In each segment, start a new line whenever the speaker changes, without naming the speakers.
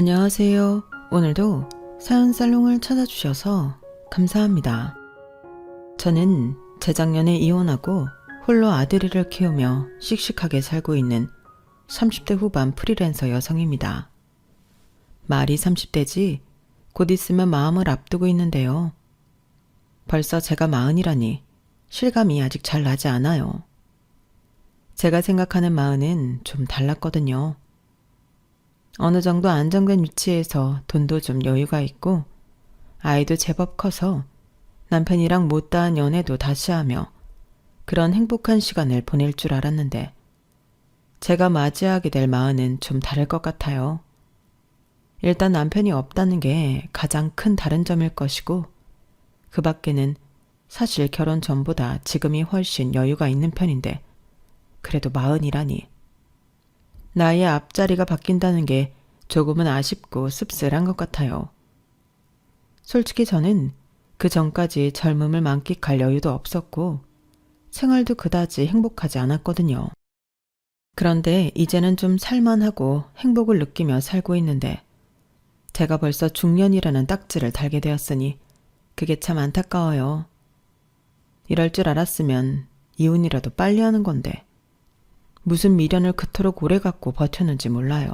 안녕하세요. 오늘도 사연살롱을 찾아주셔서 감사합니다. 저는 재작년에 이혼하고 홀로 아들을 키우며 씩씩하게 살고 있는 30대 후반 프리랜서 여성입니다. 말이 30대지 곧 있으면 마음을 앞두고 있는데요. 벌써 제가 40이라니 실감이 아직 잘 나지 않아요. 제가 생각하는 마흔은 좀 달랐거든요. 어느 정도 안정된 위치에서 돈도 좀 여유가 있고 아이도 제법 커서 남편이랑 못다한 연애도 다시 하며 그런 행복한 시간을 보낼 줄 알았는데 제가 맞이하게 될 마흔은 좀 다를 것 같아요. 일단 남편이 없다는 게 가장 큰 다른 점일 것이고 그 밖에는 사실 결혼 전보다 지금이 훨씬 여유가 있는 편인데 그래도 마흔이라니. 나이의 앞자리가 바뀐다는 게 조금은 아쉽고 씁쓸한 것 같아요. 솔직히 저는 그 전까지 젊음을 만끽할 여유도 없었고 생활도 그다지 행복하지 않았거든요. 그런데 이제는 좀 살만하고 행복을 느끼며 살고 있는데 제가 벌써 중년이라는 딱지를 달게 되었으니 그게 참 안타까워요. 이럴 줄 알았으면 이혼이라도 빨리 하는 건데 무슨 미련을 그토록 오래 갖고 버텼는지 몰라요.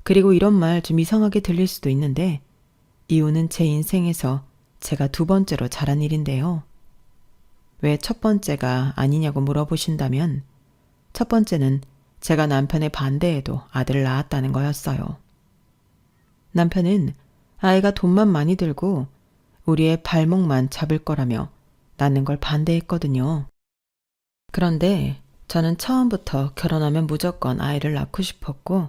그리고 이런 말 좀 이상하게 들릴 수도 있는데 이혼은 제 인생에서 제가 두 번째로 잘한 일인데요. 왜 첫 번째가 아니냐고 물어보신다면 첫 번째는 제가 남편의 반대에도 아들을 낳았다는 거였어요. 남편은 아이가 돈만 많이 들고 우리의 발목만 잡을 거라며 낳는 걸 반대했거든요. 그런데 저는 처음부터 결혼하면 무조건 아이를 낳고 싶었고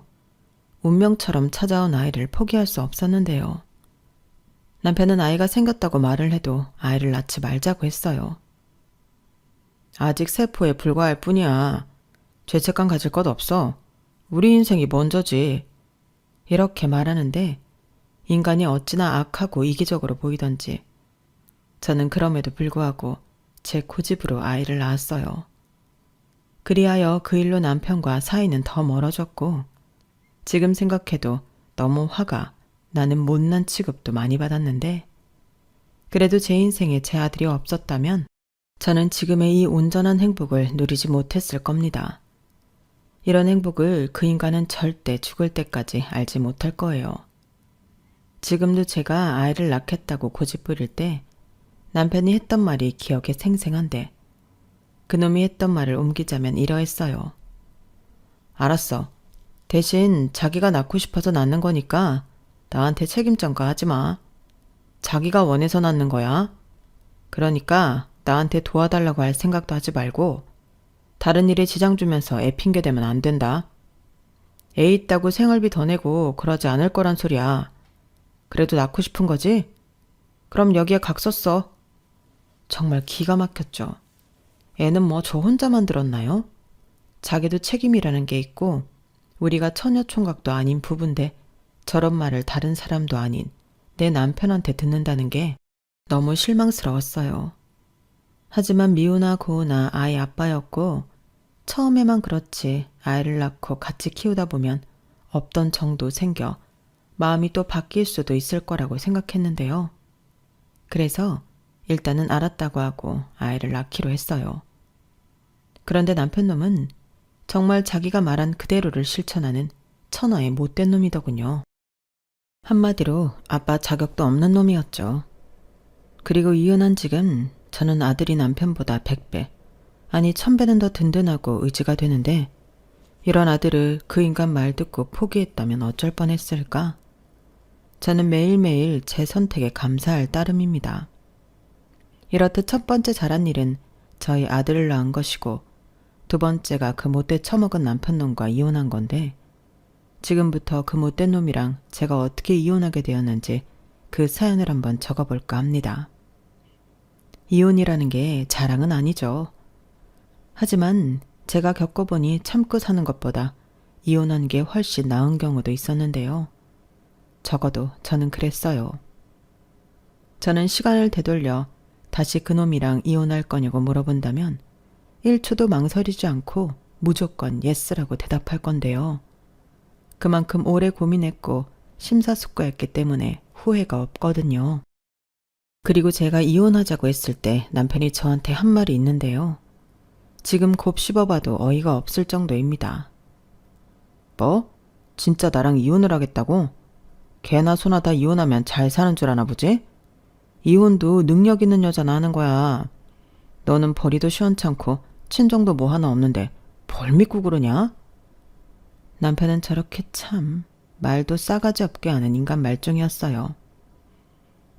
운명처럼 찾아온 아이를 포기할 수 없었는데요. 남편은 아이가 생겼다고 말을 해도 아이를 낳지 말자고 했어요. 아직 세포에 불과할 뿐이야. 죄책감 가질 것 없어. 우리 인생이 먼저지. 이렇게 말하는데 인간이 어찌나 악하고 이기적으로 보이던지 저는 그럼에도 불구하고 제 고집으로 아이를 낳았어요. 그리하여 그 일로 남편과 사이는 더 멀어졌고 지금 생각해도 너무 화가 나는 못난 취급도 많이 받았는데 그래도 제 인생에 제 아들이 없었다면 저는 지금의 이 온전한 행복을 누리지 못했을 겁니다. 이런 행복을 그 인간은 절대 죽을 때까지 알지 못할 거예요. 지금도 제가 아이를 낳겠다고 고집 부릴 때 남편이 했던 말이 기억에 생생한데 그놈이 했던 말을 옮기자면 이러했어요. 알았어. 대신 자기가 낳고 싶어서 낳는 거니까 나한테 책임 전가하지 마. 자기가 원해서 낳는 거야. 그러니까 나한테 도와달라고 할 생각도 하지 말고 다른 일에 지장 주면서 애 핑계대면 안 된다. 애 있다고 생활비 더 내고 그러지 않을 거란 소리야. 그래도 낳고 싶은 거지? 그럼 여기에 각 썼어. 정말 기가 막혔죠. 애는 뭐 저 혼자 만들었나요? 자기도 책임이라는 게 있고 우리가 처녀총각도 아닌 부부인데 저런 말을 다른 사람도 아닌 내 남편한테 듣는다는 게 너무 실망스러웠어요. 하지만 미우나 고우나 아이 아빠였고 처음에만 그렇지 아이를 낳고 같이 키우다 보면 없던 정도 생겨 마음이 또 바뀔 수도 있을 거라고 생각했는데요. 그래서 일단은 알았다고 하고 아이를 낳기로 했어요. 그런데 남편놈은 정말 자기가 말한 그대로를 실천하는 천하의 못된 놈이더군요. 한마디로 아빠 자격도 없는 놈이었죠. 그리고 이혼한 지금 저는 아들이 남편보다 100배, 아니 1000배는 더 든든하고 의지가 되는데 이런 아들을 그 인간 말 듣고 포기했다면 어쩔 뻔했을까? 저는 매일매일 제 선택에 감사할 따름입니다. 이렇듯 첫 번째 잘한 일은 저희 아들을 낳은 것이고 두 번째가 그 못돼 처먹은 남편놈과 이혼한 건데 지금부터 그 못된 놈이랑 제가 어떻게 이혼하게 되었는지 그 사연을 한번 적어볼까 합니다. 이혼이라는 게 자랑은 아니죠. 하지만 제가 겪어보니 참고 사는 것보다 이혼한 게 훨씬 나은 경우도 있었는데요. 적어도 저는 그랬어요. 저는 시간을 되돌려 다시 그놈이랑 이혼할 거냐고 물어본다면 1초도 망설이지 않고 무조건 예스라고 대답할 건데요. 그만큼 오래 고민했고 심사숙고했기 때문에 후회가 없거든요. 그리고 제가 이혼하자고 했을 때 남편이 저한테 한 말이 있는데요. 지금 곱씹어봐도 어이가 없을 정도입니다. 뭐? 진짜 나랑 이혼을 하겠다고? 개나 소나 다 이혼하면 잘 사는 줄 아나 보지? 이혼도 능력 있는 여자나 하는 거야. 너는 벌이도 시원찮고 친정도 뭐 하나 없는데 뭘 믿고 그러냐? 남편은 저렇게 참 말도 싸가지 없게 하는 인간 말종이었어요.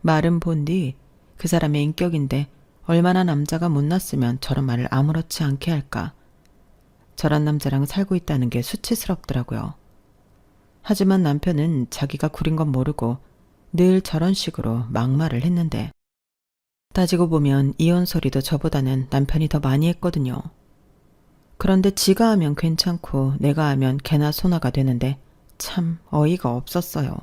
말은 본디 그 사람의 인격인데 얼마나 남자가 못났으면 저런 말을 아무렇지 않게 할까. 저런 남자랑 살고 있다는 게 수치스럽더라고요. 하지만 남편은 자기가 구린 건 모르고 늘 저런 식으로 막말을 했는데 따지고 보면 이혼 소리도 저보다는 남편이 더 많이 했거든요. 그런데 지가 하면 괜찮고 내가 하면 개나 소나가 되는데 참 어이가 없었어요.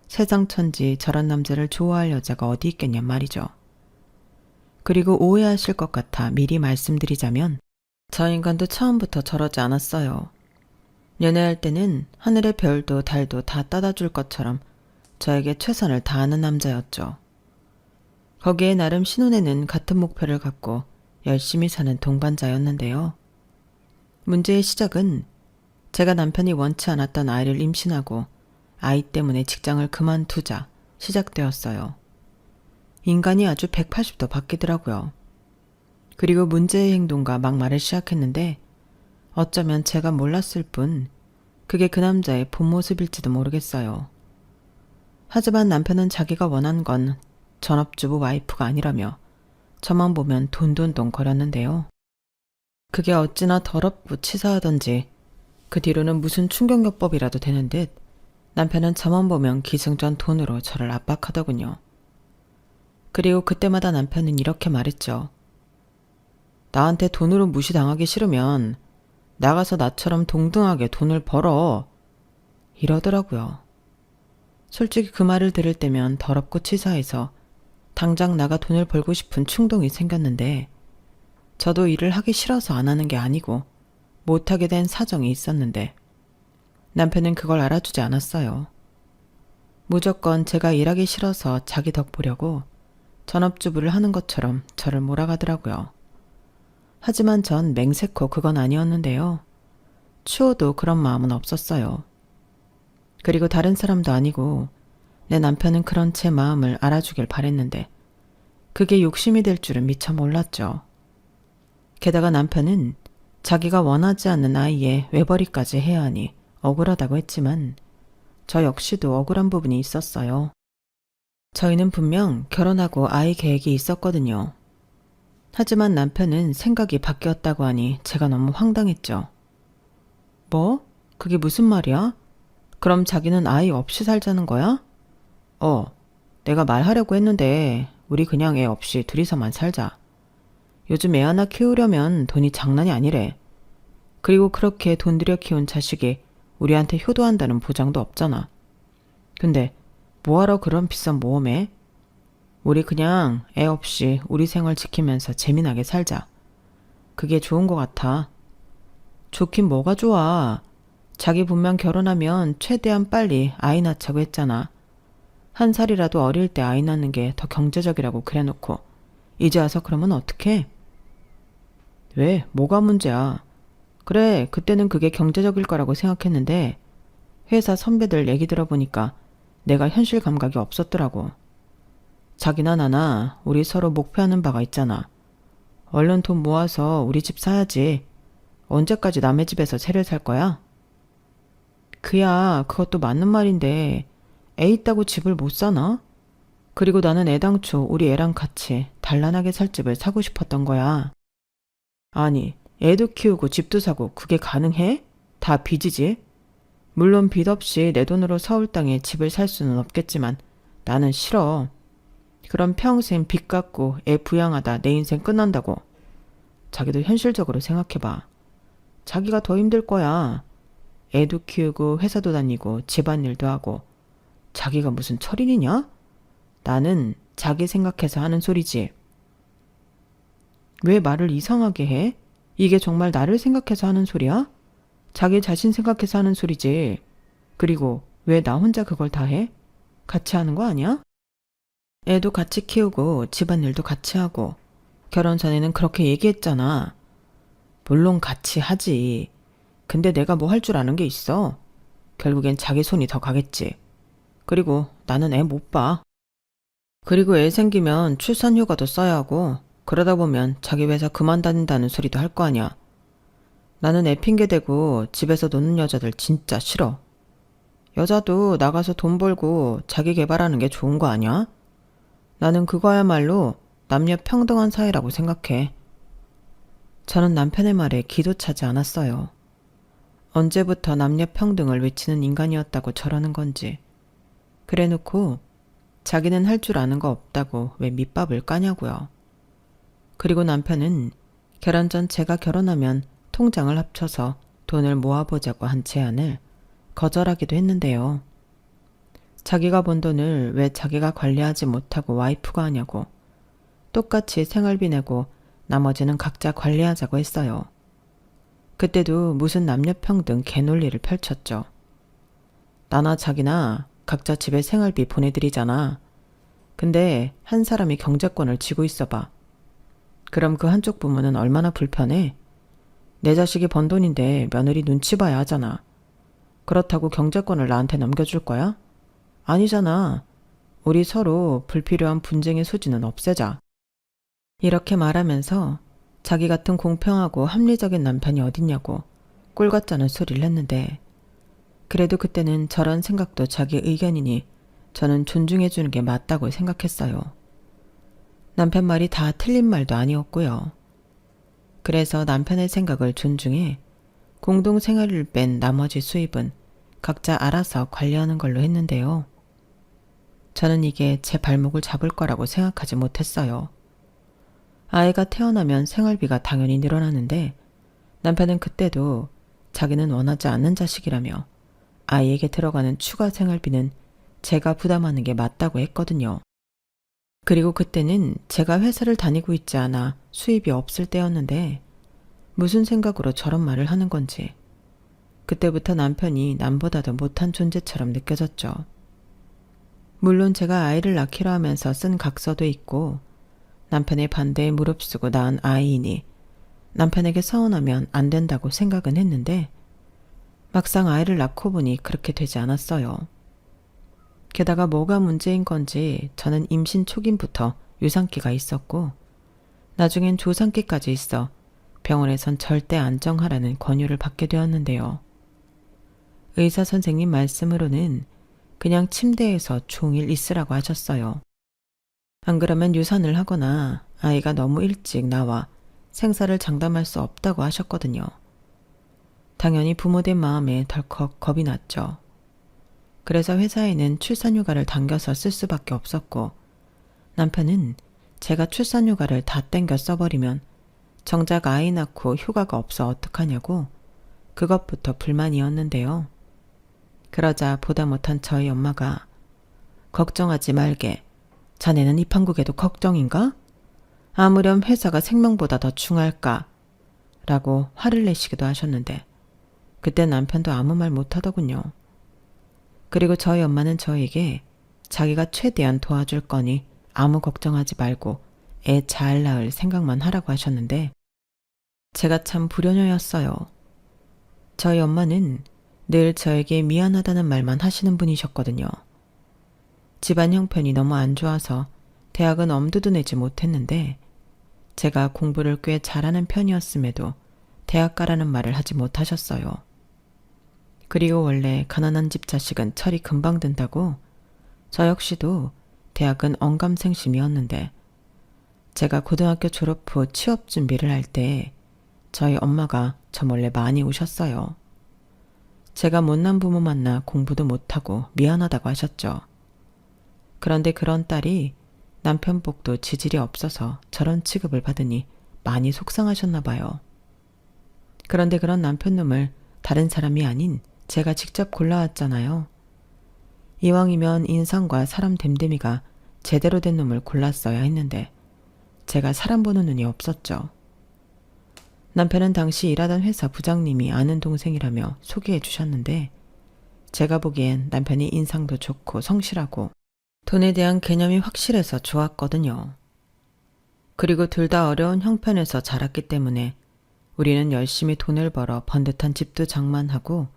세상천지 저런 남자를 좋아할 여자가 어디 있겠냔 말이죠. 그리고 오해하실 것 같아 미리 말씀드리자면 저 인간도 처음부터 저러지 않았어요. 연애할 때는 하늘의 별도 달도 다 따다 줄 것처럼 저에게 최선을 다하는 남자였죠. 거기에 나름 신혼에는 같은 목표를 갖고 열심히 사는 동반자였는데요. 문제의 시작은 제가 남편이 원치 않았던 아이를 임신하고 아이 때문에 직장을 그만두자 시작되었어요. 인간이 아주 180도 바뀌더라고요. 그리고 문제의 행동과 막말을 시작했는데 어쩌면 제가 몰랐을 뿐 그게 그 남자의 본 모습일지도 모르겠어요. 하지만 남편은 자기가 원한 건 전업주부 와이프가 아니라며 저만 보면 돈돈돈 거렸는데요. 그게 어찌나 더럽고 치사하던지 그 뒤로는 무슨 충격요법이라도 되는 듯 남편은 저만 보면 기승전 돈으로 저를 압박하더군요. 그리고 그때마다 남편은 이렇게 말했죠. 나한테 돈으로 무시당하기 싫으면 나가서 나처럼 동등하게 돈을 벌어. 이러더라고요. 솔직히 그 말을 들을 때면 더럽고 치사해서 당장 나가 돈을 벌고 싶은 충동이 생겼는데 저도 일을 하기 싫어서 안 하는 게 아니고 못하게 된 사정이 있었는데 남편은 그걸 알아주지 않았어요. 무조건 제가 일하기 싫어서 자기 덕 보려고 전업주부를 하는 것처럼 저를 몰아가더라고요. 하지만 전 맹세코 그건 아니었는데요. 추호도 그런 마음은 없었어요. 그리고 다른 사람도 아니고 내 남편은 그런 제 마음을 알아주길 바랬는데 그게 욕심이 될 줄은 미처 몰랐죠. 게다가 남편은 자기가 원하지 않는 아이의 외벌이까지 해야 하니 억울하다고 했지만 저 역시도 억울한 부분이 있었어요. 저희는 분명 결혼하고 아이 계획이 있었거든요. 하지만 남편은 생각이 바뀌었다고 하니 제가 너무 황당했죠. 뭐? 그게 무슨 말이야? 그럼 자기는 아이 없이 살자는 거야? 내가 말하려고 했는데 우리 그냥 애 없이 둘이서만 살자. 요즘 애 하나 키우려면 돈이 장난이 아니래. 그리고 그렇게 돈 들여 키운 자식이 우리한테 효도한다는 보장도 없잖아. 근데 뭐하러 그런 비싼 모험해? 우리 그냥 애 없이 우리 생활 지키면서 재미나게 살자. 그게 좋은 것 같아. 좋긴 뭐가 좋아. 자기 분명 결혼하면 최대한 빨리 아이 낳자고 했잖아. 1살이라도 어릴 때 아이 낳는 게 더 경제적이라고 그래놓고 이제 와서 그러면 어떡해? 왜? 뭐가 문제야? 그래, 그때는 그게 경제적일 거라고 생각했는데 회사 선배들 얘기 들어보니까 내가 현실 감각이 없었더라고. 자기나 나나 우리 서로 목표하는 바가 있잖아. 얼른 돈 모아서 우리 집 사야지. 언제까지 남의 집에서 새를 살 거야? 그야 그것도 맞는 말인데 애 있다고 집을 못 사나? 그리고 나는 애당초 우리 애랑 같이 단란하게 살 집을 사고 싶었던 거야. 아니, 애도 키우고 집도 사고 그게 가능해? 다 빚이지. 물론 빚 없이 내 돈으로 서울 땅에 집을 살 수는 없겠지만 나는 싫어. 그럼 평생 빚 갚고 애 부양하다 내 인생 끝난다고. 자기도 현실적으로 생각해봐. 자기가 더 힘들 거야. 애도 키우고 회사도 다니고 집안일도 하고. 자기가 무슨 철인이냐? 나는 자기 생각해서 하는 소리지. 왜 말을 이상하게 해? 이게 정말 나를 생각해서 하는 소리야? 자기 자신 생각해서 하는 소리지. 그리고 왜 나 혼자 그걸 다 해? 같이 하는 거 아니야? 애도 같이 키우고 집안일도 같이 하고 결혼 전에는 그렇게 얘기했잖아. 물론 같이 하지. 근데 내가 뭐 할 줄 아는 게 있어? 결국엔 자기 손이 더 가겠지. 그리고 나는 애 못 봐. 그리고 애 생기면 출산휴가도 써야 하고 그러다 보면 자기 회사 그만 다닌다는 소리도 할 거 아니야. 나는 애 핑계대고 집에서 노는 여자들 진짜 싫어. 여자도 나가서 돈 벌고 자기 개발하는 게 좋은 거 아니야? 나는 그거야말로 남녀 평등한 사회라고 생각해. 저는 남편의 말에 기도 차지 않았어요. 언제부터 남녀 평등을 외치는 인간이었다고 저러는 건지. 그래놓고 자기는 할 줄 아는 거 없다고 왜 밑밥을 까냐고요. 그리고 남편은 결혼 전 제가 결혼하면 통장을 합쳐서 돈을 모아보자고 한 제안을 거절하기도 했는데요. 자기가 번 돈을 왜 자기가 관리하지 못하고 와이프가 하냐고, 똑같이 생활비 내고 나머지는 각자 관리하자고 했어요. 그때도 무슨 남녀평등 개논리를 펼쳤죠. 나나 자기나 각자 집에 생활비 보내드리잖아. 근데 한 사람이 경제권을 쥐고 있어봐. 그럼 그 한쪽 부모는 얼마나 불편해? 내 자식이 번 돈인데 며느리 눈치 봐야 하잖아. 그렇다고 경제권을 나한테 넘겨줄 거야? 아니잖아. 우리 서로 불필요한 분쟁의 소지는 없애자. 이렇게 말하면서 자기 같은 공평하고 합리적인 남편이 어딨냐고 꿀 같자는 소리를 했는데, 그래도 그때는 저런 생각도 자기 의견이니 저는 존중해주는 게 맞다고 생각했어요. 남편 말이 다 틀린 말도 아니었고요. 그래서 남편의 생각을 존중해 공동생활을 뺀 나머지 수입은 각자 알아서 관리하는 걸로 했는데요. 저는 이게 제 발목을 잡을 거라고 생각하지 못했어요. 아이가 태어나면 생활비가 당연히 늘어나는데 남편은 그때도 자기는 원하지 않는 자식이라며 아이에게 들어가는 추가 생활비는 제가 부담하는 게 맞다고 했거든요. 그리고 그때는 제가 회사를 다니고 있지 않아 수입이 없을 때였는데 무슨 생각으로 저런 말을 하는 건지 그때부터 남편이 남보다도 못한 존재처럼 느껴졌죠. 물론 제가 아이를 낳기로 하면서 쓴 각서도 있고 남편의 반대에 무릅쓰고 낳은 아이이니 남편에게 서운하면 안 된다고 생각은 했는데 막상 아이를 낳고 보니 그렇게 되지 않았어요. 게다가 뭐가 문제인 건지 저는 임신 초기부터 유산기가 있었고 나중엔 조산기까지 있어 병원에선 절대 안정하라는 권유를 받게 되었는데요. 의사 선생님 말씀으로는 그냥 침대에서 종일 있으라고 하셨어요. 안 그러면 유산을 하거나 아이가 너무 일찍 나와 생사를 장담할 수 없다고 하셨거든요. 당연히 부모된 마음에 덜컥 겁이 났죠. 그래서 회사에는 출산휴가를 당겨서 쓸 수밖에 없었고 남편은 제가 출산휴가를 다 땡겨 써버리면 정작 아이 낳고 휴가가 없어 어떡하냐고 그것부터 불만이었는데요. 그러자 보다 못한 저희 엄마가 걱정하지 말게. 자네는 입한국에도 걱정인가? 아무렴 회사가 생명보다 더 중할까? 라고 화를 내시기도 하셨는데 그때 남편도 아무 말 못하더군요. 그리고 저희 엄마는 저에게 자기가 최대한 도와줄 거니 아무 걱정하지 말고 애 잘 낳을 생각만 하라고 하셨는데 제가 참 불효녀였어요. 저희 엄마는 늘 저에게 미안하다는 말만 하시는 분이셨거든요. 집안 형편이 너무 안 좋아서 대학은 엄두도 내지 못했는데 제가 공부를 꽤 잘하는 편이었음에도 대학 가라는 말을 하지 못하셨어요. 그리고 원래 가난한 집 자식은 철이 금방 든다고 저 역시도 대학은 언감생심이었는데 제가 고등학교 졸업 후 취업 준비를 할 때 저희 엄마가 저 몰래 많이 우셨어요. 제가 못난 부모 만나 공부도 못하고 미안하다고 하셨죠. 그런데 그런 딸이 남편 복도 지질이 없어서 저런 취급을 받으니 많이 속상하셨나 봐요. 그런데 그런 남편 놈을 다른 사람이 아닌 제가 직접 골라왔잖아요. 이왕이면 인성과 사람 됨됨이가 제대로 된 놈을 골랐어야 했는데 제가 사람 보는 눈이 없었죠. 남편은 당시 일하던 회사 부장님이 아는 동생이라며 소개해 주셨는데 제가 보기엔 남편이 인상도 좋고 성실하고 돈에 대한 개념이 확실해서 좋았거든요. 그리고 둘 다 어려운 형편에서 자랐기 때문에 우리는 열심히 돈을 벌어 번듯한 집도 장만하고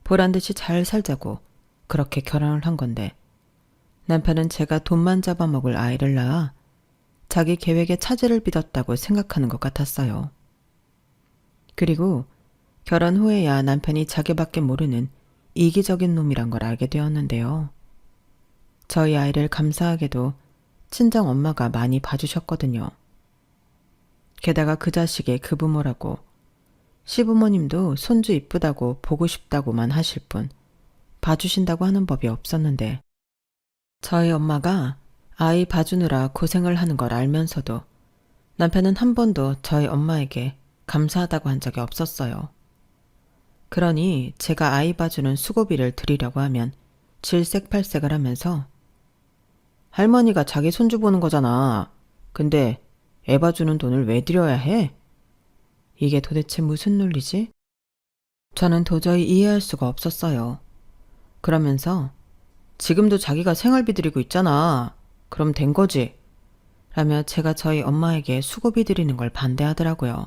보란듯이 잘 살자고 그렇게 결혼을 한 건데 남편은 제가 돈만 잡아먹을 아이를 낳아 자기 계획에 차질을 빚었다고 생각하는 것 같았어요. 그리고 결혼 후에야 남편이 자기밖에 모르는 이기적인 놈이란 걸 알게 되었는데요. 저희 아이를 감사하게도 친정 엄마가 많이 봐주셨거든요. 게다가 그 자식의 그 부모라고 시부모님도 손주 이쁘다고 보고 싶다고만 하실 뿐 봐주신다고 하는 법이 없었는데 저희 엄마가 아이 봐주느라 고생을 하는 걸 알면서도 남편은 한 번도 저희 엄마에게 감사하다고 한 적이 없었어요. 그러니 제가 아이 봐주는 수고비를 드리려고 하면 질색팔색을 하면서 할머니가 자기 손주 보는 거잖아. 근데 애 봐주는 돈을 왜 드려야 해? 이게 도대체 무슨 논리지? 저는 도저히 이해할 수가 없었어요. 그러면서 지금도 자기가 생활비 드리고 있잖아. 그럼 된 거지. 라며 제가 저희 엄마에게 수고비 드리는 걸 반대하더라고요.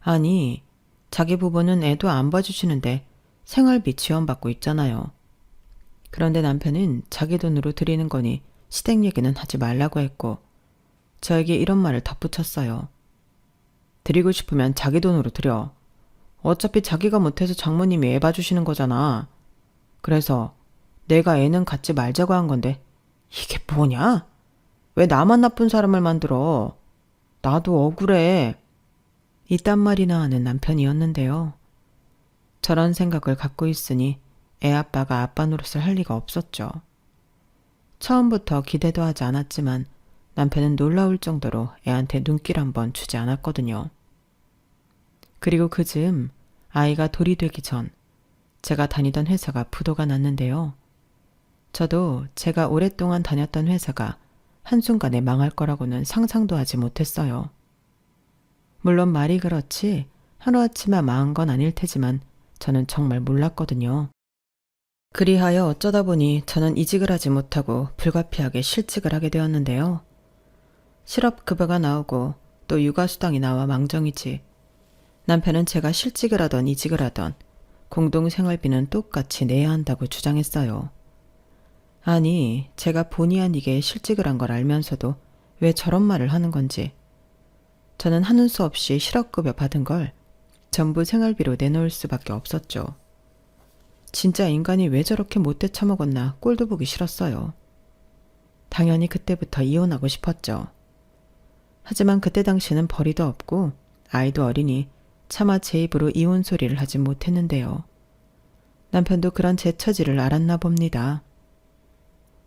아니, 자기 부부는 애도 안 봐주시는데 생활비 지원받고 있잖아요. 그런데 남편은 자기 돈으로 드리는 거니 시댁 얘기는 하지 말라고 했고 저에게 이런 말을 덧붙였어요. 드리고 싶으면 자기 돈으로 드려. 어차피 자기가 못해서 장모님이 애 봐주시는 거잖아. 그래서 내가 애는 갖지 말자고 한 건데 이게 뭐냐? 왜 나만 나쁜 사람을 만들어? 나도 억울해. 이딴 말이나 하는 남편이었는데요. 저런 생각을 갖고 있으니 애 아빠가 아빠 노릇을 할 리가 없었죠. 처음부터 기대도 하지 않았지만 남편은 놀라울 정도로 애한테 눈길 한번 주지 않았거든요. 그리고 그 즈음 아이가 돌이 되기 전 제가 다니던 회사가 부도가 났는데요. 저도 제가 오랫동안 다녔던 회사가 한순간에 망할 거라고는 상상도 하지 못했어요. 물론 말이 그렇지 하루아침에 망한 건 아닐 테지만 저는 정말 몰랐거든요. 그리하여 어쩌다 보니 저는 이직을 하지 못하고 불가피하게 실직을 하게 되었는데요. 실업급여가 나오고 또 육아수당이 나와 망정이지. 남편은 제가 실직을 하던 이직을 하던 공동생활비는 똑같이 내야 한다고 주장했어요. 아니, 제가 본의 아니게 실직을 한 걸 알면서도 왜 저런 말을 하는 건지. 저는 하는 수 없이 실업급여 받은 걸 전부 생활비로 내놓을 수밖에 없었죠. 진짜 인간이 왜 저렇게 못돼 처먹었나 꼴도 보기 싫었어요. 당연히 그때부터 이혼하고 싶었죠. 하지만 그때 당시는 벌이도 없고 아이도 어리니 차마 제 입으로 이혼 소리를 하지 못했는데요. 남편도 그런 제 처지를 알았나 봅니다.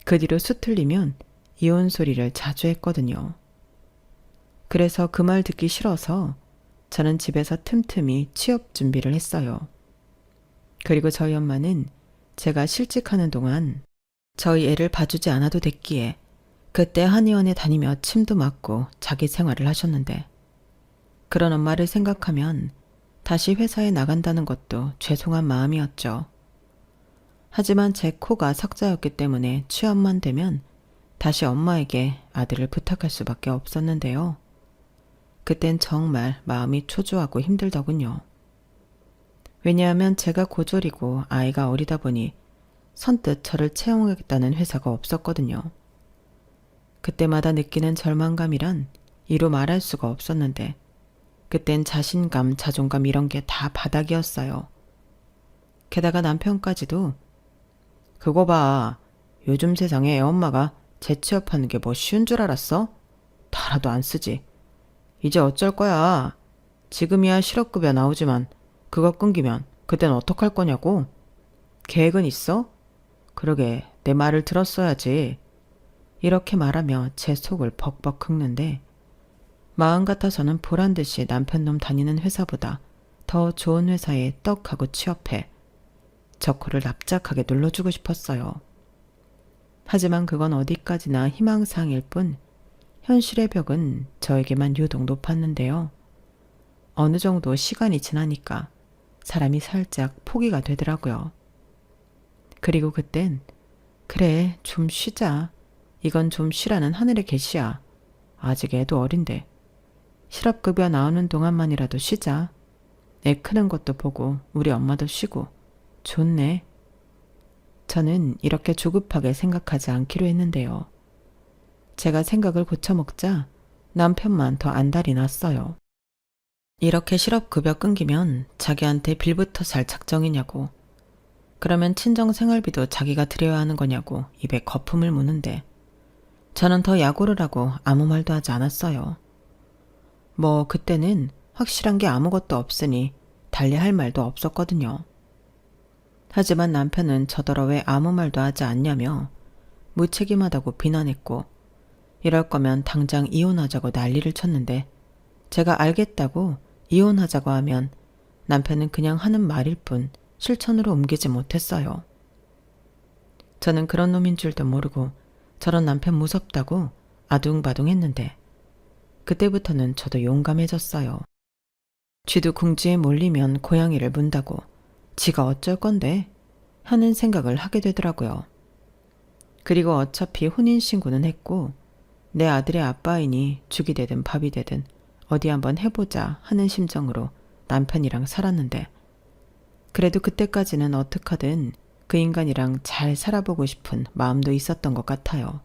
그 뒤로 수틀리면 이혼 소리를 자주 했거든요. 그래서 그 말 듣기 싫어서 저는 집에서 틈틈이 취업 준비를 했어요. 그리고 저희 엄마는 제가 실직하는 동안 저희 애를 봐주지 않아도 됐기에 그때 한의원에 다니며 침도 맞고 자기 생활을 하셨는데 그런 엄마를 생각하면 다시 회사에 나간다는 것도 죄송한 마음이었죠. 하지만 제 코가 석자였기 때문에 취업만 되면 다시 엄마에게 아들을 부탁할 수밖에 없었는데요. 그땐 정말 마음이 초조하고 힘들더군요. 왜냐하면 제가 고졸이고 아이가 어리다 보니 선뜻 저를 채용하겠다는 회사가 없었거든요. 그때마다 느끼는 절망감이란 이루 말할 수가 없었는데 그땐 자신감, 자존감 이런 게 다 바닥이었어요. 게다가 남편까지도 그거 봐. 요즘 세상에 애엄마가 재취업하는 게 뭐 쉬운 줄 알았어? 달아도 안 쓰지. 이제 어쩔 거야. 지금이야 실업급여 나오지만 그거 끊기면 그땐 어떡할 거냐고? 계획은 있어? 그러게 내 말을 들었어야지. 이렇게 말하며 제 속을 벅벅 긁는데 마음 같아서는 보란듯이 남편 놈 다니는 회사보다 더 좋은 회사에 떡하고 취업해 저 코를 납작하게 눌러주고 싶었어요. 하지만 그건 어디까지나 희망사항일 뿐 현실의 벽은 저에게만 유독 높았는데요. 어느 정도 시간이 지나니까 사람이 살짝 포기가 되더라고요. 그리고 그땐 그래, 좀 쉬자. 이건 좀 쉬라는 하늘의 계시야. 아직 애도 어린데. 실업급여 나오는 동안만이라도 쉬자. 애 크는 것도 보고 우리 엄마도 쉬고. 좋네. 저는 이렇게 조급하게 생각하지 않기로 했는데요. 제가 생각을 고쳐먹자 남편만 더 안달이 났어요. 이렇게 실업급여 끊기면 자기한테 빌부터 살 작정이냐고. 그러면 친정 생활비도 자기가 드려야 하는 거냐고 입에 거품을 무는데 저는 더 약오를 하고 아무 말도 하지 않았어요. 뭐 그때는 확실한 게 아무것도 없으니 달리 할 말도 없었거든요. 하지만 남편은 저더러 왜 아무 말도 하지 않냐며 무책임하다고 비난했고 이럴 거면 당장 이혼하자고 난리를 쳤는데 제가 알겠다고 이혼하자고 하면 남편은 그냥 하는 말일 뿐 실천으로 옮기지 못했어요. 저는 그런 놈인 줄도 모르고 저런 남편 무섭다고 아둥바둥했는데 그때부터는 저도 용감해졌어요. 쥐도 궁지에 몰리면 고양이를 문다고 지가 어쩔 건데 하는 생각을 하게 되더라고요. 그리고 어차피 혼인신고는 했고 내 아들의 아빠이니 죽이 되든 밥이 되든 어디 한번 해보자 하는 심정으로 남편이랑 살았는데 그래도 그때까지는 어떡하든 그 인간이랑 잘 살아보고 싶은 마음도 있었던 것 같아요.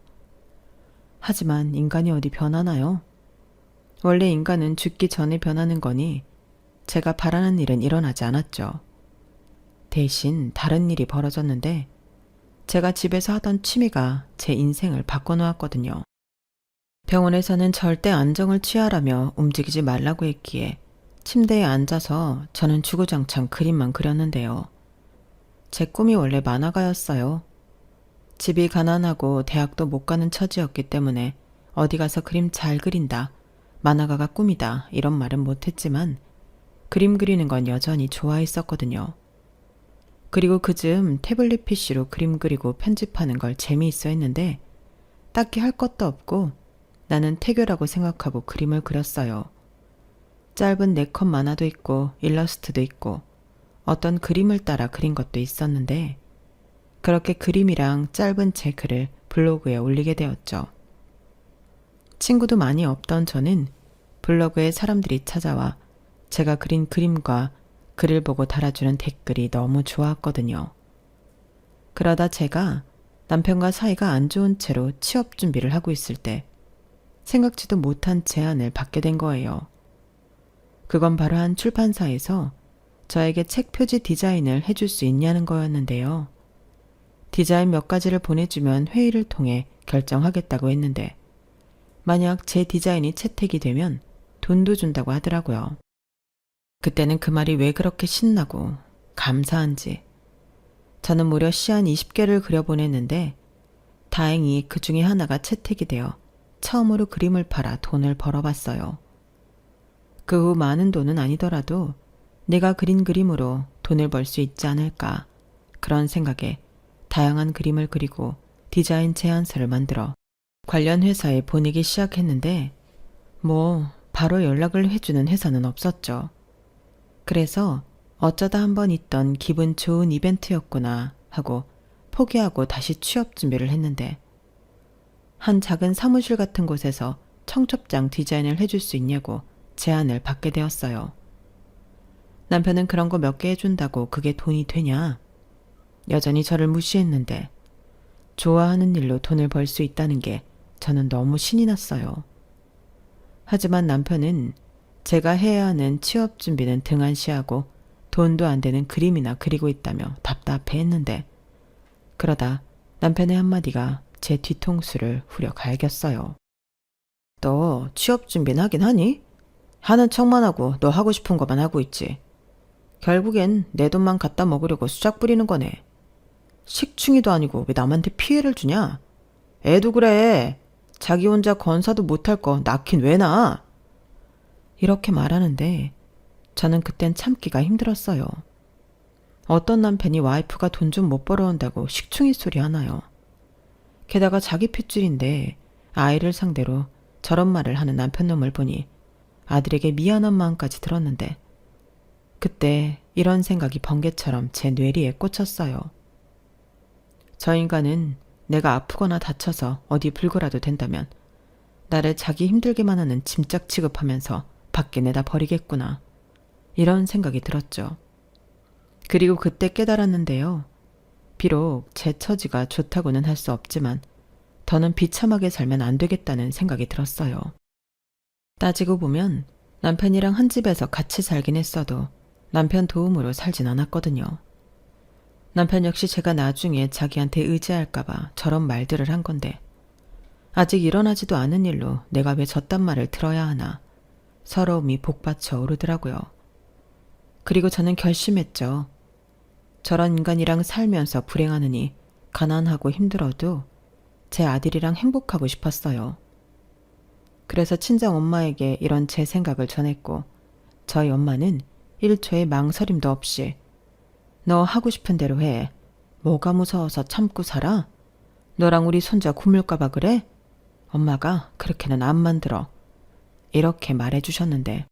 하지만 인간이 어디 변하나요? 원래 인간은 죽기 전에 변하는 거니 제가 바라는 일은 일어나지 않았죠. 대신 다른 일이 벌어졌는데 제가 집에서 하던 취미가 제 인생을 바꿔놓았거든요. 병원에서는 절대 안정을 취하라며 움직이지 말라고 했기에 침대에 앉아서 저는 주구장창 그림만 그렸는데요. 제 꿈이 원래 만화가였어요. 집이 가난하고 대학도 못 가는 처지였기 때문에 어디 가서 그림 잘 그린다, 만화가가 꿈이다 이런 말은 못했지만 그림 그리는 건 여전히 좋아했었거든요. 그리고 그즘 태블릿 PC로 그림 그리고 편집하는 걸 재미있어 했는데 딱히 할 것도 없고 나는 태교라고 생각하고 그림을 그렸어요. 짧은 네컷 만화도 있고 일러스트도 있고 어떤 그림을 따라 그린 것도 있었는데 그렇게 그림이랑 짧은 제 글을 블로그에 올리게 되었죠. 친구도 많이 없던 저는 블로그에 사람들이 찾아와 제가 그린 그림과 글을 보고 달아주는 댓글이 너무 좋았거든요. 그러다 제가 남편과 사이가 안 좋은 채로 취업 준비를 하고 있을 때 생각지도 못한 제안을 받게 된 거예요. 그건 바로 한 출판사에서 저에게 책 표지 디자인을 해줄 수 있냐는 거였는데요. 디자인 몇 가지를 보내주면 회의를 통해 결정하겠다고 했는데 만약 제 디자인이 채택이 되면 돈도 준다고 하더라고요. 그때는 그 말이 왜 그렇게 신나고 감사한지 저는 무려 시 한 20개를 그려보냈는데 다행히 그 중에 하나가 채택이 되어 처음으로 그림을 팔아 돈을 벌어봤어요. 그 후 많은 돈은 아니더라도 내가 그린 그림으로 돈을 벌 수 있지 않을까 그런 생각에 다양한 그림을 그리고 디자인 제안서를 만들어 관련 회사에 보내기 시작했는데 뭐 바로 연락을 해주는 회사는 없었죠. 그래서 어쩌다 한번 있던 기분 좋은 이벤트였구나 하고 포기하고 다시 취업 준비를 했는데 한 작은 사무실 같은 곳에서 청첩장 디자인을 해줄 수 있냐고 제안을 받게 되었어요. 남편은 그런 거 몇 개 해준다고 그게 돈이 되냐? 여전히 저를 무시했는데 좋아하는 일로 돈을 벌 수 있다는 게 저는 너무 신이 났어요. 하지만 남편은 제가 해야 하는 취업 준비는 등한시하고 돈도 안 되는 그림이나 그리고 있다며 답답해했는데 그러다 남편의 한마디가 제 뒤통수를 후려 갈겼어요. 너 취업 준비는 하긴 하니? 하는 척만 하고 너 하고 싶은 것만 하고 있지. 결국엔 내 돈만 갖다 먹으려고 수작 부리는 거네. 식충이도 아니고 왜 남한테 피해를 주냐? 애도 그래. 자기 혼자 건사도 못할 거 낳긴 왜 낳아? 이렇게 말하는데 저는 그땐 참기가 힘들었어요. 어떤 남편이 와이프가 돈 좀 못 벌어온다고 식충이 소리 하나요? 게다가 자기 핏줄인데 아이를 상대로 저런 말을 하는 남편 놈을 보니 아들에게 미안한 마음까지 들었는데 그때 이런 생각이 번개처럼 제 뇌리에 꽂혔어요. 저 인간은 내가 아프거나 다쳐서 어디 불구라도 된다면 나를 자기 힘들게만 하는 짐짝 취급하면서 밖에 내다 버리겠구나. 이런 생각이 들었죠. 그리고 그때 깨달았는데요. 비록 제 처지가 좋다고는 할 수 없지만 더는 비참하게 살면 안 되겠다는 생각이 들었어요. 따지고 보면 남편이랑 한 집에서 같이 살긴 했어도 남편 도움으로 살진 않았거든요. 남편 역시 제가 나중에 자기한테 의지할까봐 저런 말들을 한 건데 아직 일어나지도 않은 일로 내가 왜 저딴 말을 들어야 하나 서러움이 복받쳐 오르더라고요. 그리고 저는 결심했죠. 저런 인간이랑 살면서 불행하느니 가난하고 힘들어도 제 아들이랑 행복하고 싶었어요. 그래서 친정 엄마에게 이런 제 생각을 전했고 저희 엄마는 1초의 망설임도 없이 너 하고 싶은 대로 해. 뭐가 무서워서 참고 살아? 너랑 우리 손자 굶을까봐 그래? 엄마가 그렇게는 안 만들어. 이렇게 말해주셨는데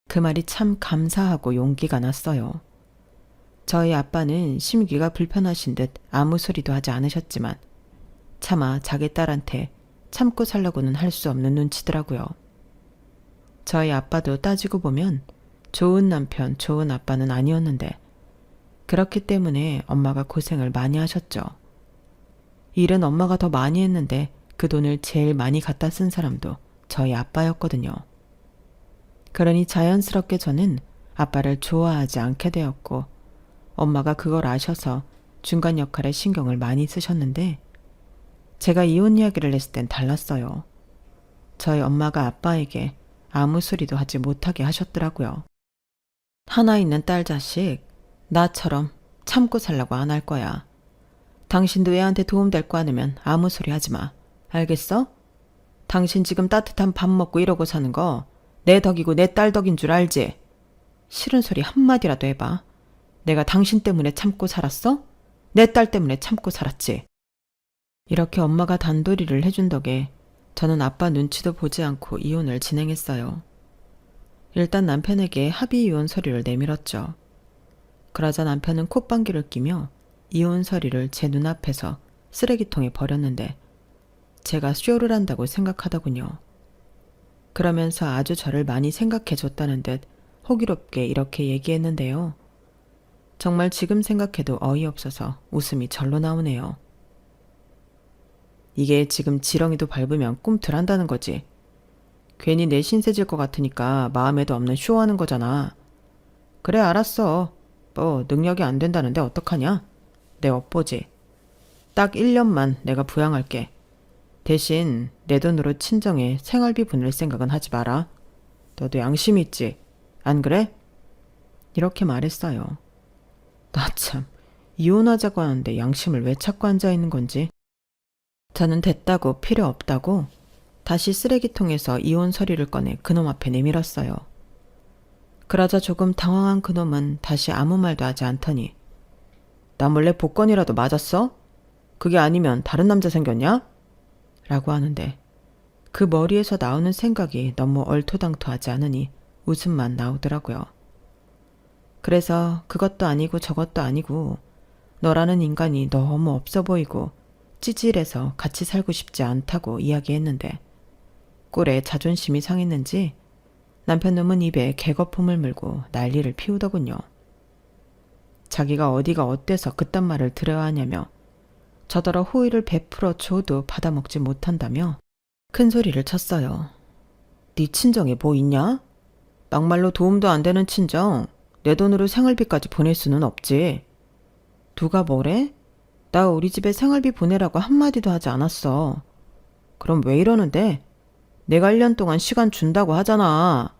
그 말이 참 감사하고 용기가 났어요. 저희 아빠는 심기가 불편하신 듯 아무 소리도 하지 않으셨지만 차마 자기 딸한테 참고 살라고는 할 수 없는 눈치더라고요. 저희 아빠도 따지고 보면 좋은 남편, 좋은 아빠는 아니었는데 그렇기 때문에 엄마가 고생을 많이 하셨죠. 일은 엄마가 더 많이 했는데 그 돈을 제일 많이 갖다 쓴 사람도 저희 아빠였거든요. 그러니 자연스럽게 저는 아빠를 좋아하지 않게 되었고 엄마가 그걸 아셔서 중간 역할에 신경을 많이 쓰셨는데 제가 이혼 이야기를 했을 땐 달랐어요. 저희 엄마가 아빠에게 아무 소리도 하지 못하게 하셨더라고요. 하나 있는 딸 자식, 나처럼 참고 살라고 안 할 거야. 당신도 애한테 도움될 거 아니면 아무 소리 하지 마. 알겠어? 당신 지금 따뜻한 밥 먹고 이러고 사는 거 내 덕이고 내 딸 덕인 줄 알지? 싫은 소리 한마디라도 해봐. 내가 당신 때문에 참고 살았어? 내 딸 때문에 참고 살았지. 이렇게 엄마가 단도리를 해준 덕에 저는 아빠 눈치도 보지 않고 이혼을 진행했어요. 일단 남편에게 합의 이혼 서류를 내밀었죠. 그러자 남편은 콧방귀를 끼며 이혼 서류를 제 눈앞에서 쓰레기통에 버렸는데 제가 쇼를 한다고 생각하더군요. 그러면서 아주 저를 많이 생각해 줬다는 듯 호기롭게 이렇게 얘기했는데요. 정말 지금 생각해도 어이없어서 웃음이 절로 나오네요. 이게 지금 지렁이도 밟으면 꿈틀한다는 거지. 괜히 내 신세 질 것 같으니까 마음에도 없는 쇼하는 거잖아. 그래 알았어. 뭐 능력이 안 된다는데 어떡하냐? 내 업보지. 딱 1년만 내가 부양할게. 대신 내 돈으로 친정에 생활비 보낼 생각은 하지 마라. 너도 양심 있지? 안 그래? 이렇게 말했어요. 나 참 이혼하자고 하는데 양심을 왜 찾고 앉아있는 건지. 저는 됐다고 필요 없다고 다시 쓰레기통에서 이혼 서류를 꺼내 그놈 앞에 내밀었어요. 그러자 조금 당황한 그놈은 다시 아무 말도 하지 않더니 나 몰래 복권이라도 맞았어? 그게 아니면 다른 남자 생겼냐? 라고 하는데 그 머리에서 나오는 생각이 너무 얼토당토하지 않으니 웃음만 나오더라고요. 그래서 그것도 아니고 저것도 아니고 너라는 인간이 너무 없어 보이고 찌질해서 같이 살고 싶지 않다고 이야기했는데 꼴에 자존심이 상했는지 남편놈은 입에 개거품을 물고 난리를 피우더군요. 자기가 어디가 어때서 그딴 말을 들어야 하냐며 저더러 호의를 베풀어 줘도 받아먹지 못한다며 큰 소리를 쳤어요. 네 친정에 뭐 있냐? 막말로 도움도 안 되는 친정 내 돈으로 생활비까지 보낼 수는 없지. 누가 뭐래? 나 우리 집에 생활비 보내라고 한마디도 하지 않았어. 그럼 왜 이러는데? 내가 1년 동안 시간 준다고 하잖아.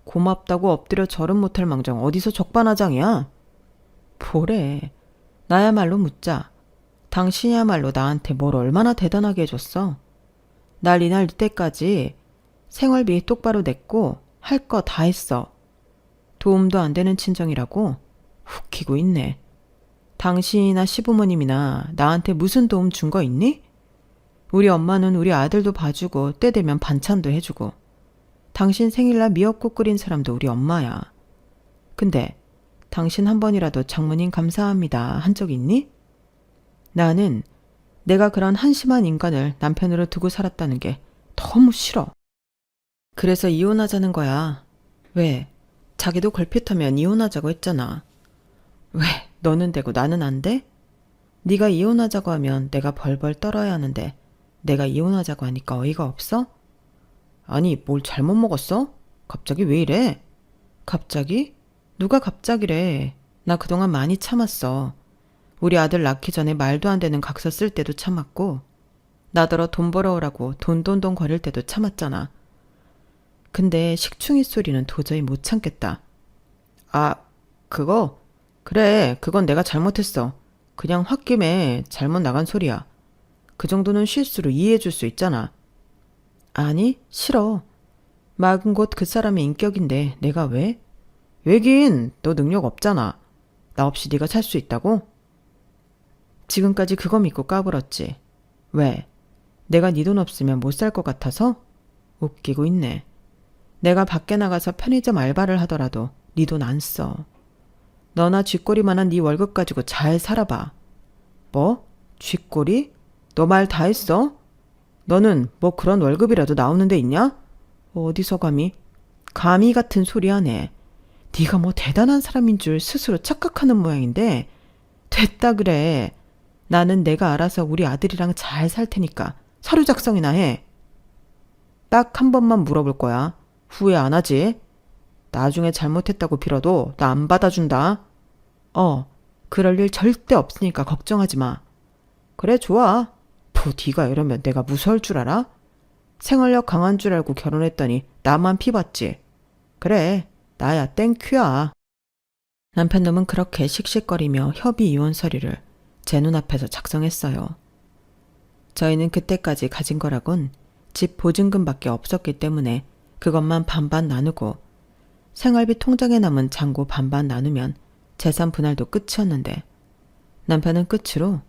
고맙다고 엎드려 절은 못할 망정 어디서 적반하장이야? 뭐래. 나야말로 묻자. 당신이야말로 나한테 뭘 얼마나 대단하게 해줬어. 난리 날 때까지 생활비 똑바로 냈고 할 거 다 했어. 도움도 안 되는 친정이라고? 웃기고 있네. 당신이나 시부모님이나 나한테 무슨 도움 준 거 있니? 우리 엄마는 우리 아들도 봐주고 때 되면 반찬도 해주고 당신 생일날 미역국 끓인 사람도 우리 엄마야. 근데 당신 한 번이라도 장모님 감사합니다 한 적 있니? 나는 내가 그런 한심한 인간을 남편으로 두고 살았다는 게 너무 싫어. 그래서 이혼하자는 거야. 왜? 자기도 걸핏하면 이혼하자고 했잖아. 왜? 너는 되고 나는 안 돼? 네가 이혼하자고 하면 내가 벌벌 떨어야 하는데 내가 이혼하자고 하니까 어이가 없어? 아니, 뭘 잘못 먹었어? 갑자기 왜 이래? 갑자기? 누가 갑자기래. 나 그동안 많이 참았어. 우리 아들 낳기 전에 말도 안 되는 각서 쓸 때도 참았고 나더러 돈 벌어오라고 돈돈돈 거릴 때도 참았잖아. 근데 식충이 소리는 도저히 못 참겠다. 아, 그거? 그래, 그건 내가 잘못했어. 그냥 홧김에 잘못 나간 소리야. 그 정도는 실수로 이해해 줄 수 있잖아. 아니, 싫어. 막은 곳 그 사람의 인격인데 내가 왜? 왜긴 너 능력 없잖아. 나 없이 네가 살 수 있다고? 지금까지 그거 믿고 까불었지. 왜? 내가 네 돈 없으면 못 살 것 같아서? 웃기고 있네. 내가 밖에 나가서 편의점 알바를 하더라도 네 돈 안 써. 너나 쥐꼬리만한 네 월급 가지고 잘 살아봐. 뭐? 쥐꼬리? 너 말 다 했어? 너는 뭐 그런 월급이라도 나오는 데 있냐? 어디서 감히? 감히 같은 소리 하네. 네가 뭐 대단한 사람인 줄 스스로 착각하는 모양인데 됐다 그래. 나는 내가 알아서 우리 아들이랑 잘 살 테니까 서류 작성이나 해. 딱 한 번만 물어볼 거야. 후회 안 하지? 나중에 잘못했다고 빌어도 나 안 받아준다. 그럴 일 절대 없으니까 걱정하지 마. 그래, 좋아. 뭐 네가 이러면 내가 무서울 줄 알아? 생활력 강한 줄 알고 결혼했더니 나만 피봤지. 그래, 나야 땡큐야. 남편 놈은 그렇게 씩씩거리며 협의 이혼 서류를 제 눈앞에서 작성했어요. 저희는 그때까지 가진 거라곤 집 보증금밖에 없었기 때문에 그것만 반반 나누고 생활비 통장에 남은 잔고 반반 나누면 재산 분할도 끝이었는데 남편은 끝으로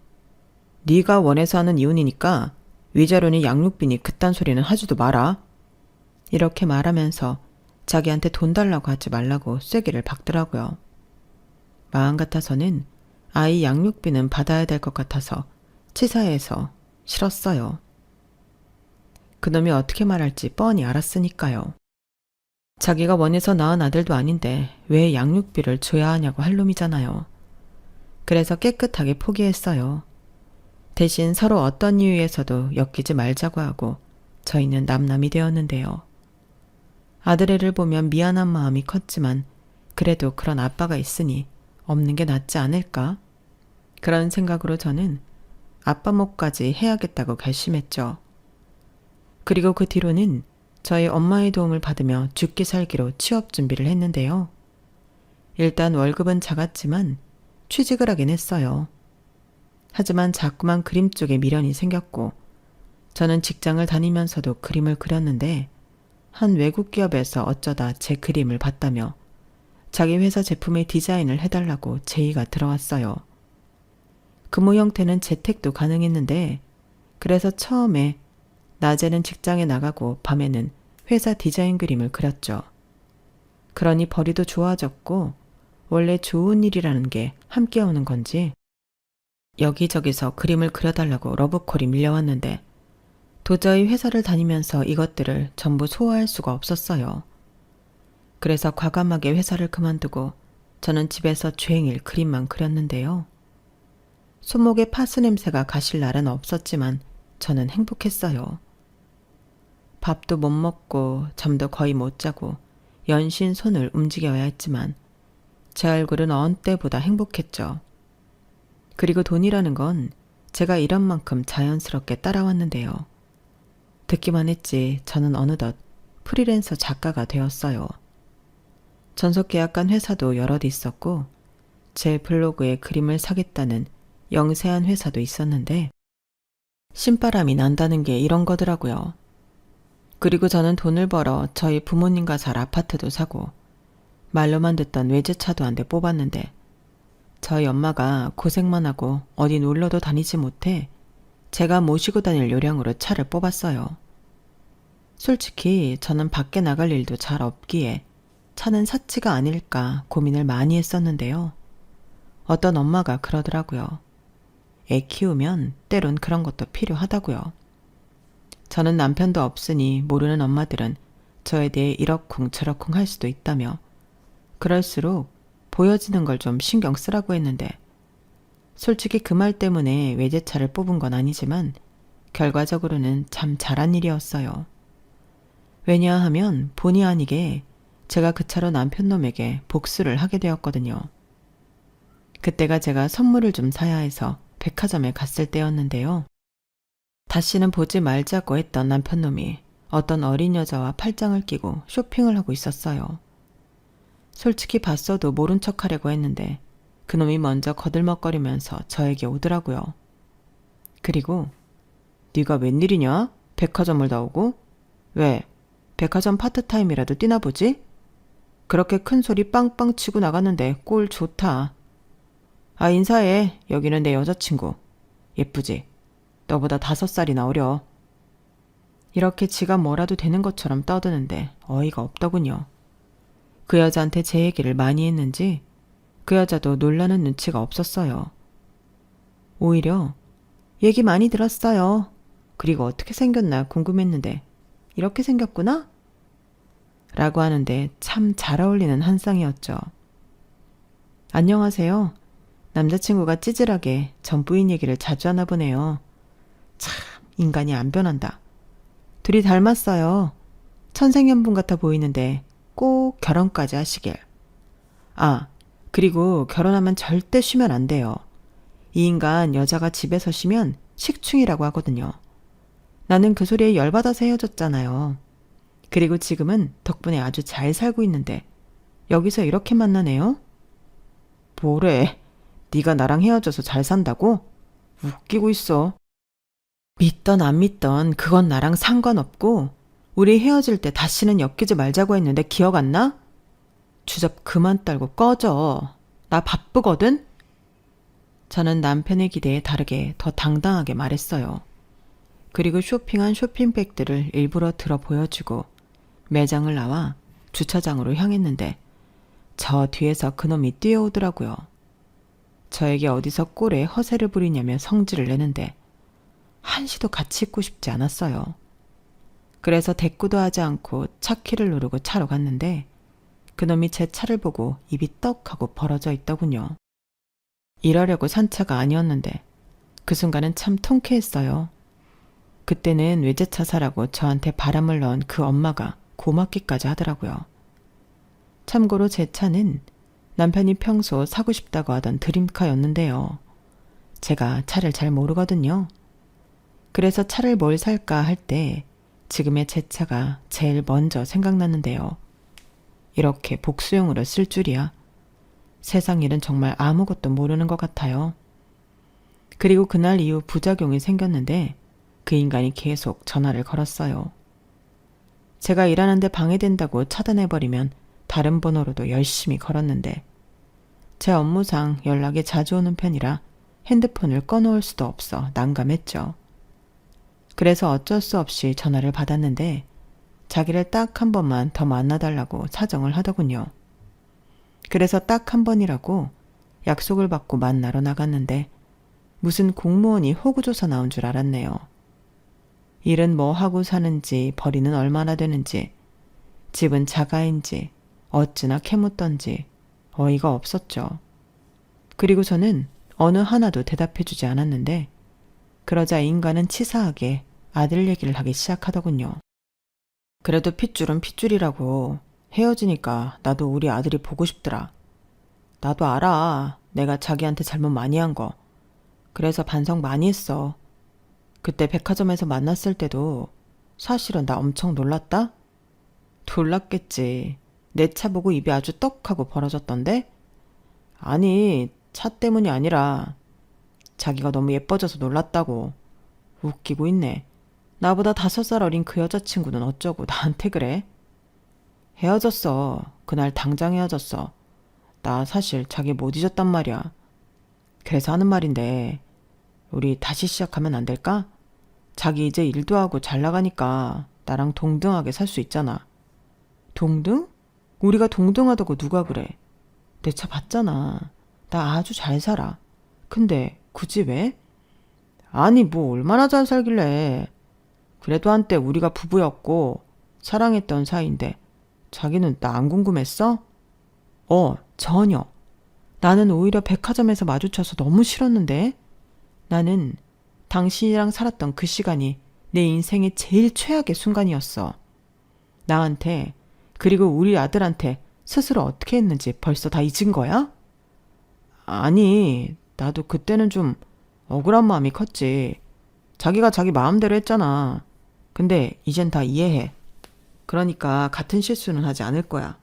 네가 원해서 하는 이혼이니까 위자료니 양육비니 그딴 소리는 하지도 마라. 이렇게 말하면서 자기한테 돈 달라고 하지 말라고 쐐기를 박더라고요. 마음 같아서는 아이 양육비는 받아야 될 것 같아서 치사해서 싫었어요. 그놈이 어떻게 말할지 뻔히 알았으니까요. 자기가 원해서 낳은 아들도 아닌데 왜 양육비를 줘야 하냐고 할 놈이잖아요. 그래서 깨끗하게 포기했어요. 대신 서로 어떤 이유에서도 엮이지 말자고 하고 저희는 남남이 되었는데요. 아들애를 보면 미안한 마음이 컸지만 그래도 그런 아빠가 있으니 없는 게 낫지 않을까? 그런 생각으로 저는 아빠 몫까지 해야겠다고 결심했죠. 그리고 그 뒤로는 저희 엄마의 도움을 받으며 죽기 살기로 취업 준비를 했는데요. 일단 월급은 작았지만 취직을 하긴 했어요. 하지만 자꾸만 그림 쪽에 미련이 생겼고 저는 직장을 다니면서도 그림을 그렸는데 한 외국 기업에서 어쩌다 제 그림을 봤다며 자기 회사 제품의 디자인을 해달라고 제의가 들어왔어요. 근무 형태는 재택도 가능했는데 그래서 처음에 낮에는 직장에 나가고 밤에는 회사 디자인 그림을 그렸죠. 그러니 벌이도 좋아졌고 원래 좋은 일이라는 게 함께 오는 건지 여기저기서 그림을 그려달라고 러브콜이 밀려왔는데 도저히 회사를 다니면서 이것들을 전부 소화할 수가 없었어요. 그래서 과감하게 회사를 그만두고 저는 집에서 종일 그림만 그렸는데요. 손목에 파스 냄새가 가실 날은 없었지만 저는 행복했어요. 밥도 못 먹고 잠도 거의 못 자고 연신 손을 움직여야 했지만 제 얼굴은 어느 때보다 행복했죠. 그리고 돈이라는 건 제가 이런 만큼 자연스럽게 따라왔는데요. 듣기만 했지 저는 어느덧 프리랜서 작가가 되었어요. 전속계약간 회사도 여럿 있었고 제 블로그에 그림을 사겠다는 영세한 회사도 있었는데 신바람이 난다는 게 이런 거더라고요. 그리고 저는 돈을 벌어 저희 부모님과 살 아파트도 사고 말로만 듣던 외제차도 한 대 뽑았는데 저희 엄마가 고생만 하고 어디 놀러도 다니지 못해 제가 모시고 다닐 요량으로 차를 뽑았어요. 솔직히 저는 밖에 나갈 일도 잘 없기에 차는 사치가 아닐까 고민을 많이 했었는데요. 어떤 엄마가 그러더라고요. 애 키우면 때론 그런 것도 필요하다고요. 저는 남편도 없으니 모르는 엄마들은 저에 대해 이러쿵 저러쿵 할 수도 있다며 그럴수록 보여지는 걸 좀 신경 쓰라고 했는데 솔직히 그 말 때문에 외제차를 뽑은 건 아니지만 결과적으로는 참 잘한 일이었어요. 왜냐하면 본의 아니게 제가 그 차로 남편놈에게 복수를 하게 되었거든요. 그때가 제가 선물을 좀 사야 해서 백화점에 갔을 때였는데요. 다시는 보지 말자고 했던 남편놈이 어떤 어린 여자와 팔짱을 끼고 쇼핑을 하고 있었어요. 솔직히 봤어도 모른 척 하려고 했는데 그놈이 먼저 거들먹거리면서 저에게 오더라고요. 그리고 네가 웬일이냐? 백화점을 다 오고? 왜? 백화점 파트타임이라도 뛰나 보지? 그렇게 큰 소리 빵빵 치고 나갔는데 꼴 좋다. 아, 인사해. 여기는 내 여자친구. 예쁘지? 너보다 5살이나 어려. 이렇게 지가 뭐라도 되는 것처럼 떠드는데 어이가 없더군요. 그 여자한테 제 얘기를 많이 했는지 그 여자도 놀라는 눈치가 없었어요. 오히려 얘기 많이 들었어요. 그리고 어떻게 생겼나 궁금했는데 이렇게 생겼구나? 라고 하는데 참 잘 어울리는 한 쌍이었죠. 안녕하세요. 남자친구가 찌질하게 전 부인 얘기를 자주 하나 보네요. 참 인간이 안 변한다. 둘이 닮았어요. 천생연분 같아 보이는데 꼭 결혼까지 하시길. 아, 그리고 결혼하면 절대 쉬면 안 돼요. 이 인간 여자가 집에서 쉬면 식충이라고 하거든요. 나는 그 소리에 열받아서 헤어졌잖아요. 그리고 지금은 덕분에 아주 잘 살고 있는데 여기서 이렇게 만나네요? 뭐래? 네가 나랑 헤어져서 잘 산다고? 웃기고 있어. 믿던 안 믿던 그건 나랑 상관없고 우리 헤어질 때 다시는 엮이지 말자고 했는데 기억 안 나? 주접 그만 떨고 꺼져. 나 바쁘거든? 저는 남편의 기대에 다르게 더 당당하게 말했어요. 그리고 쇼핑한 쇼핑백들을 일부러 들어 보여주고 매장을 나와 주차장으로 향했는데 저 뒤에서 그놈이 뛰어오더라고요. 저에게 어디서 꼴에 허세를 부리냐며 성질을 내는데 한시도 같이 있고 싶지 않았어요. 그래서 대꾸도 하지 않고 차 키를 누르고 차로 갔는데 그놈이 제 차를 보고 입이 떡 하고 벌어져 있더군요. 이러려고 산 차가 아니었는데 그 순간은 참 통쾌했어요. 그때는 외제차 사라고 저한테 바람을 넣은 그 엄마가 고맙기까지 하더라고요. 참고로 제 차는 남편이 평소 사고 싶다고 하던 드림카였는데요. 제가 차를 잘 모르거든요. 그래서 차를 뭘 살까 할 때 지금의 제 차가 제일 먼저 생각났는데요. 이렇게 복수용으로 쓸 줄이야. 세상 일은 정말 아무것도 모르는 것 같아요. 그리고 그날 이후 부작용이 생겼는데 그 인간이 계속 전화를 걸었어요. 제가 일하는데 방해된다고 차단해버리면 다른 번호로도 열심히 걸었는데 제 업무상 연락이 자주 오는 편이라 핸드폰을 꺼놓을 수도 없어 난감했죠. 그래서 어쩔 수 없이 전화를 받았는데 자기를 딱 한 번만 더 만나달라고 사정을 하더군요. 그래서 딱 한 번이라고 약속을 받고 만나러 나갔는데 무슨 공무원이 호구조사 나온 줄 알았네요. 일은 뭐 하고 사는지 벌이는 얼마나 되는지 집은 자가인지 어찌나 캐묻던지 어이가 없었죠. 그리고 저는 어느 하나도 대답해주지 않았는데 그러자 인간은 치사하게 아들 얘기를 하기 시작하더군요. 그래도 핏줄은 핏줄이라고. 헤어지니까 나도 우리 아들이 보고 싶더라. 나도 알아. 내가 자기한테 잘못 많이 한 거. 그래서 반성 많이 했어. 그때 백화점에서 만났을 때도 사실은 나 엄청 놀랐다? 놀랐겠지. 내 차 보고 입이 아주 떡하고 벌어졌던데? 아니, 차 때문이 아니라 자기가 너무 예뻐져서 놀랐다고. 웃기고 있네. 나보다 5살 어린 그 여자친구는 어쩌고 나한테 그래? 헤어졌어. 그날 당장 헤어졌어. 나 사실 자기 못 잊었단 말이야. 그래서 하는 말인데 우리 다시 시작하면 안 될까? 자기 이제 일도 하고 잘 나가니까 나랑 동등하게 살 수 있잖아. 동등? 우리가 동등하다고 누가 그래? 내 차 봤잖아. 나 아주 잘 살아. 근데 굳이 왜? 아니 뭐 얼마나 잘 살길래. 그래도 한때 우리가 부부였고 사랑했던 사이인데 자기는 나 안 궁금했어? 전혀. 나는 오히려 백화점에서 마주쳐서 너무 싫었는데. 나는 당신이랑 살았던 그 시간이 내 인생의 제일 최악의 순간이었어. 나한테, 그리고 우리 아들한테 스스로 어떻게 했는지 벌써 다 잊은 거야? 아니, 나도 그때는 좀 억울한 마음이 컸지. 자기가 자기 마음대로 했잖아. 근데 이젠 다 이해해. 그러니까 같은 실수는 하지 않을 거야.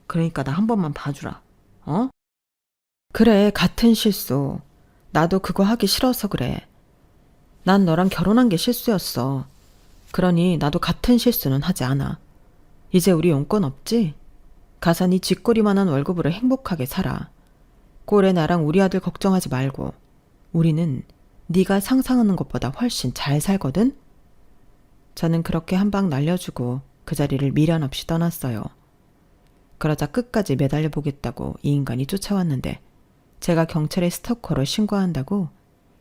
그러니까 나 한 번만 봐주라. 어? 그래, 같은 실수. 나도 그거 하기 싫어서 그래. 난 너랑 결혼한 게 실수였어. 그러니 나도 같은 실수는 하지 않아. 이제 우리 용건 없지? 가서 네 쥐꼬리만한 월급으로 행복하게 살아. 꼴에 나랑 우리 아들 걱정하지 말고. 우리는 네가 상상하는 것보다 훨씬 잘 살거든? 저는 그렇게 한 방 날려주고 그 자리를 미련 없이 떠났어요. 그러자 끝까지 매달려 보겠다고 이 인간이 쫓아왔는데 제가 경찰에 스토커로 신고한다고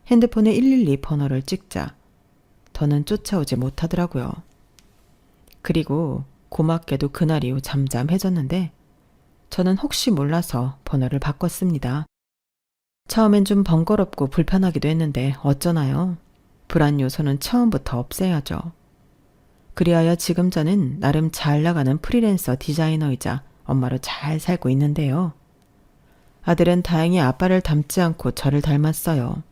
핸드폰에 112 번호를 찍자 더는 쫓아오지 못하더라고요. 그리고 고맙게도 그날 이후 잠잠해졌는데 저는 혹시 몰라서 번호를 바꿨습니다. 처음엔 좀 번거롭고 불편하기도 했는데 어쩌나요? 불안 요소는 처음부터 없애야죠. 그리하여 지금 저는 나름 잘 나가는 프리랜서 디자이너이자 엄마로 잘 살고 있는데요. 아들은 다행히 아빠를 닮지 않고 저를 닮았어요.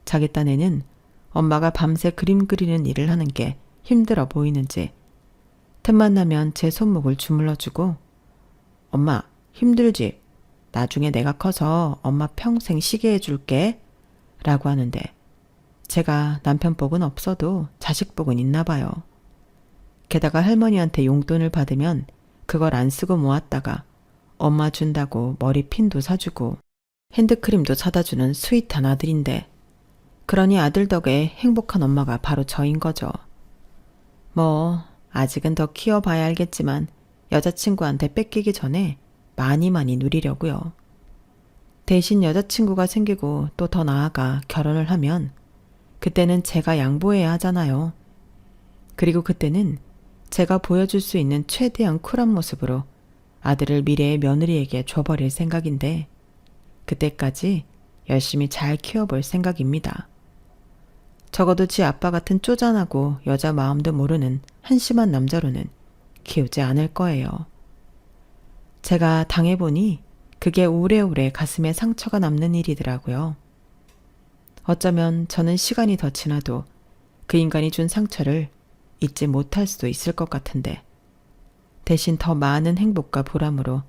자기 딴에는 엄마가 밤새 그림 그리는 일을 하는 게 힘들어 보이는지 틈만 나면 제 손목을 주물러주고 엄마 힘들지? 나중에 내가 커서 엄마 평생 쉬게 해줄게 라고 하는데 제가 남편복은 없어도 자식복은 있나 봐요. 게다가 할머니한테 용돈을 받으면 그걸 안 쓰고 모았다가 엄마 준다고 머리핀도 사주고 핸드크림도 사다 주는 스윗한 아들인데 그러니 아들 덕에 행복한 엄마가 바로 저인 거죠. 뭐 아직은 더 키워봐야 알겠지만 여자친구한테 뺏기기 전에 많이 누리려고요. 대신 여자친구가 생기고 또 더 나아가 결혼을 하면 그때는 제가 양보해야 하잖아요. 그리고 그때는 제가 보여줄 수 있는 최대한 쿨한 모습으로 아들을 미래의 며느리에게 줘버릴 생각인데 그때까지 열심히 잘 키워볼 생각입니다. 적어도 지 아빠 같은 쪼잔하고 여자 마음도 모르는 한심한 남자로는 키우지 않을 거예요. 제가 당해보니 그게 오래오래 가슴에 상처가 남는 일이더라고요. 어쩌면 저는 시간이 더 지나도 그 인간이 준 상처를 잊지 못할 수도 있을 것 같은데 대신 더 많은 행복과 보람으로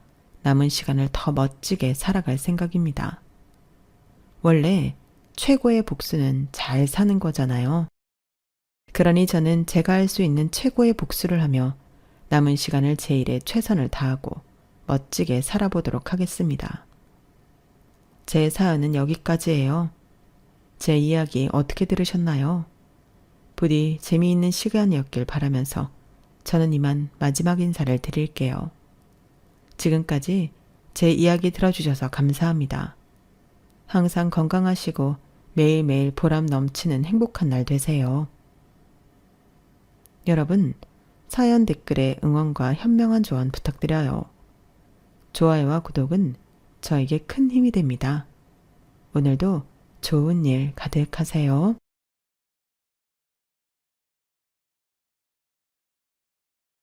남은 시간을 더 멋지게 살아갈 생각입니다. 원래 최고의 복수는 잘 사는 거잖아요. 그러니 저는 제가 할 수 있는 최고의 복수를 하며 남은 시간을 제 일에 최선을 다하고 멋지게 살아보도록 하겠습니다. 제 사연은 여기까지예요. 제 이야기 어떻게 들으셨나요? 부디 재미있는 시간이었길 바라면서 저는 이만 마지막 인사를 드릴게요. 지금까지 제 이야기 들어주셔서 감사합니다. 항상 건강하시고 매일매일 보람 넘치는 행복한 날 되세요. 여러분, 사연 댓글에 응원과 현명한 조언 부탁드려요. 좋아요와 구독은 저에게 큰 힘이 됩니다. 오늘도 좋은 일 가득하세요.